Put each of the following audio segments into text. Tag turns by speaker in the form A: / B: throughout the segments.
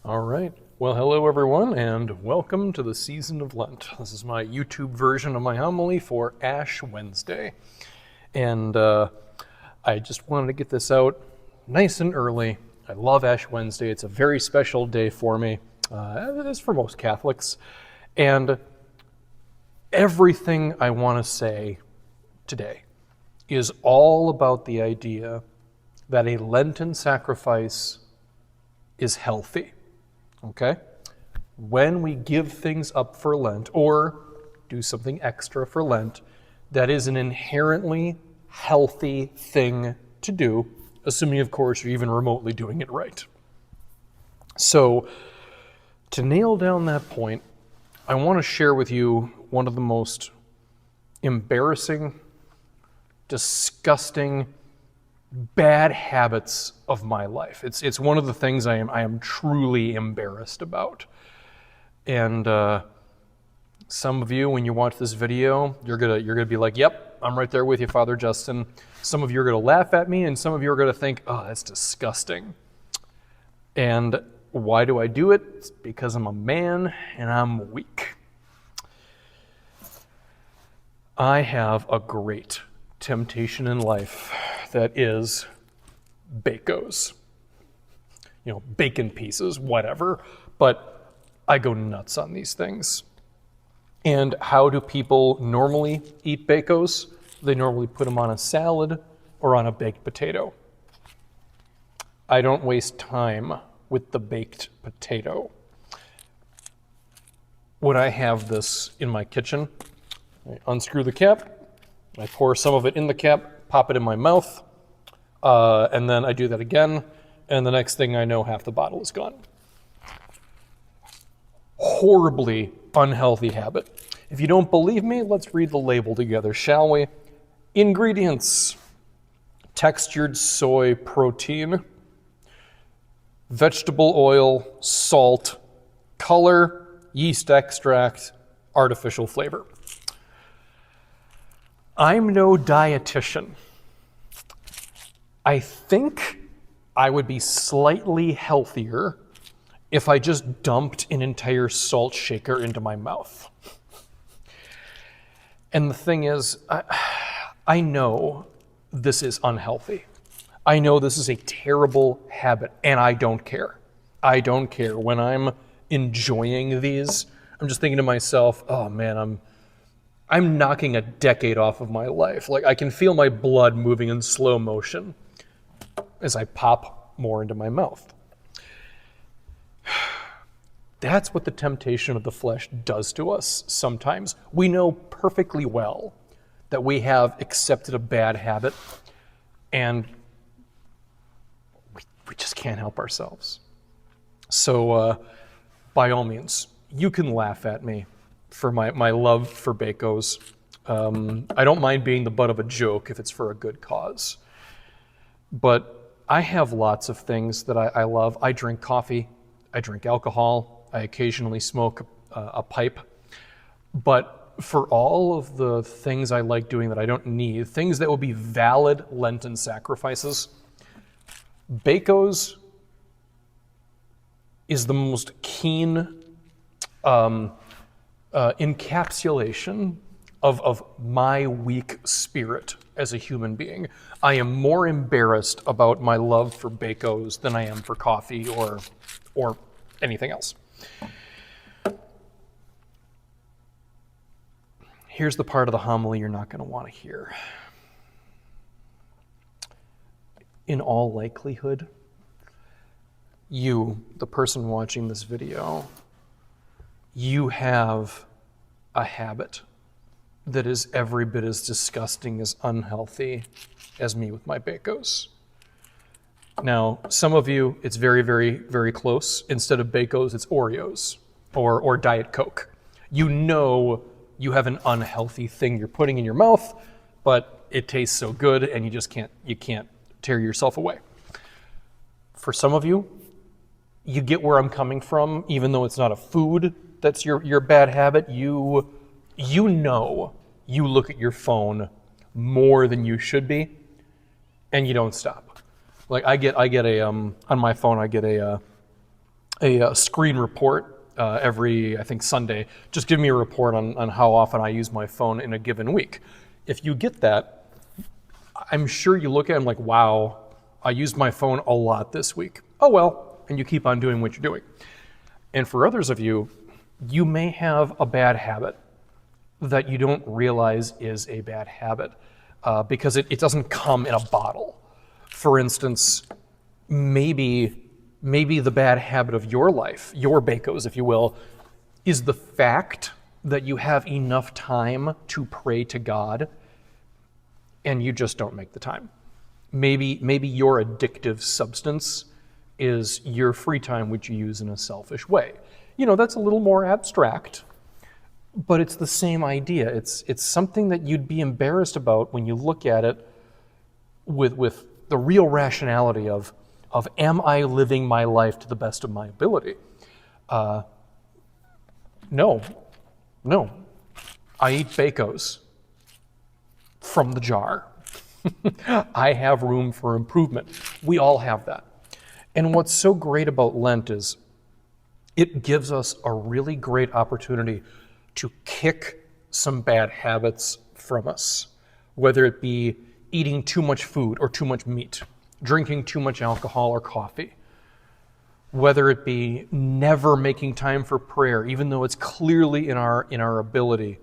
A: All right. Well, hello everyone, and welcome to the season of Lent. This is my YouTube version of my homily for Ash Wednesday. And I just wanted to get this out nice and early. I love Ash Wednesday. It's a very special day for me, as it is for most Catholics. And everything I want to say today is all about the idea that a Lenten sacrifice is healthy. Okay? When we give things up for Lent or do something extra for Lent, that is an inherently healthy thing to do, assuming, of course, you're even remotely doing it right. So, to nail down that point, I want to share with you one of the most embarrassing, disgusting, bad habits of my life. It's one of the things I am truly embarrassed about. And some of you, when you watch this video, you're gonna be like, "Yep, I'm right there with you, Father Justin." Some of you are gonna laugh at me, and some of you are gonna think, "Oh, that's disgusting." And why do I do it? It's because I'm a man and I'm weak. I have a great temptation in life that is Bacos. Bacon pieces, whatever. But I go nuts on these things. And how do people normally eat Bacos? They normally put them on a salad or on a baked potato. I don't waste time with the baked potato. When I have this in my kitchen, I unscrew the cap, I pour some of it in the cap, pop it in my mouth, and then I do that again, and the next thing I know, half the bottle is gone. Horribly unhealthy habit. If you don't believe me, let's read the label together, shall we? Ingredients: textured soy protein, vegetable oil, salt, color, yeast extract, artificial flavor. I'm no dietitian. I think I would be slightly healthier if I just dumped an entire salt shaker into my mouth. And the thing is, I know this is unhealthy. I know this is a terrible habit, and I don't care. I don't care. When I'm enjoying these, I'm just thinking to myself, oh man, I'm knocking a decade off of my life. Like, I can feel my blood moving in slow motion as I pop more into my mouth. That's what the temptation of the flesh does to us sometimes. We know perfectly well that we have accepted a bad habit, and we just can't help ourselves. So, by all means, you can laugh at me for my love for Bacos. I don't mind being the butt of a joke if it's for a good cause. But I have lots of things that I love. I drink coffee. I drink alcohol. I occasionally smoke a pipe. But for all of the things I like doing that I don't need, things that will be valid Lenten sacrifices, Bacos is the most keen encapsulation of my weak spirit as a human being. I am more embarrassed about my love for Bacos than I am for coffee or anything else. Here's the part of the homily you're not going to want to hear. In all likelihood, you, the person watching this video, you have a habit that is every bit as disgusting, as unhealthy as me with my Bacos. Now, some of you, it's very, very, very close. Instead of Bacos, it's Oreos or Diet Coke. You know you have an unhealthy thing you're putting in your mouth, but it tastes so good and you can't tear yourself away. For some of you, you get where I'm coming from, even though it's not a food that's your bad habit. You know you look at your phone more than you should be, and you don't stop. Like I get a on my phone I get a a screen report every, I think, Sunday. Just give me a report on how often I use my phone in a given week. If you get that, I'm sure you look at it and like, wow, I used my phone a lot this week. Oh well, and you keep on doing what you're doing. And for others of you, you may have a bad habit that you don't realize is a bad habit because it doesn't come in a bottle. For instance, maybe the bad habit of your life, your Bacos, if you will, is the fact that you have enough time to pray to God and you just don't make the time. Maybe your addictive substance is your free time, which you use in a selfish way. You know, that's a little more abstract, but it's the same idea. It's something that you'd be embarrassed about when you look at it with the real rationality of am I living my life to the best of my ability? No. I eat Bacos from the jar. I have room for improvement. We all have that. And what's so great about Lent is it gives us a really great opportunity to kick some bad habits from us, whether it be eating too much food or too much meat, drinking too much alcohol or coffee, whether it be never making time for prayer, even though it's clearly in our ability,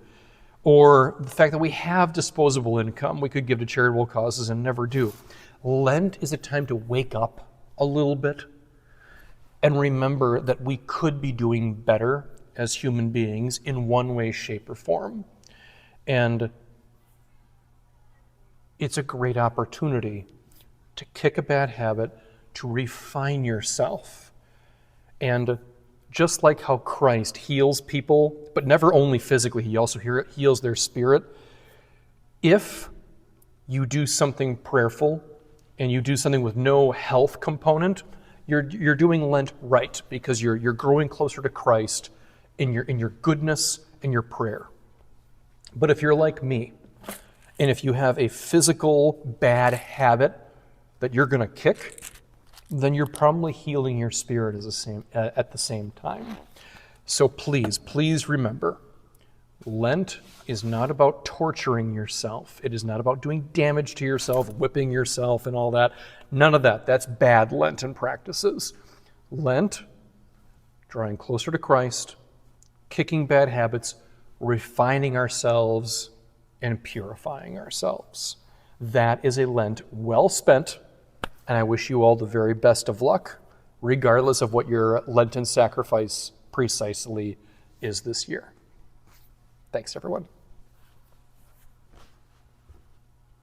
A: or the fact that we have disposable income we could give to charitable causes and never do. Lent is a time to wake up a little bit and remember that we could be doing better as human beings in one way, shape, or form. And it's a great opportunity to kick a bad habit, to refine yourself. And just like how Christ heals people, but never only physically, he also heals their spirit. If you do something prayerful and you do something with no health component, you're doing Lent right, because you're growing closer to Christ in your goodness and your prayer. But if you're like me, and if you have a physical bad habit that you're going to kick, then you're probably healing your spirit at the same time. So please remember, Lent is not about torturing yourself. It is not about doing damage to yourself, whipping yourself and all that. None of that. That's bad Lenten practices. Lent, drawing closer to Christ, kicking bad habits, refining ourselves, and purifying ourselves. That is a Lent well spent, and I wish you all the very best of luck, regardless of what your Lenten sacrifice precisely is this year. Thanks, everyone.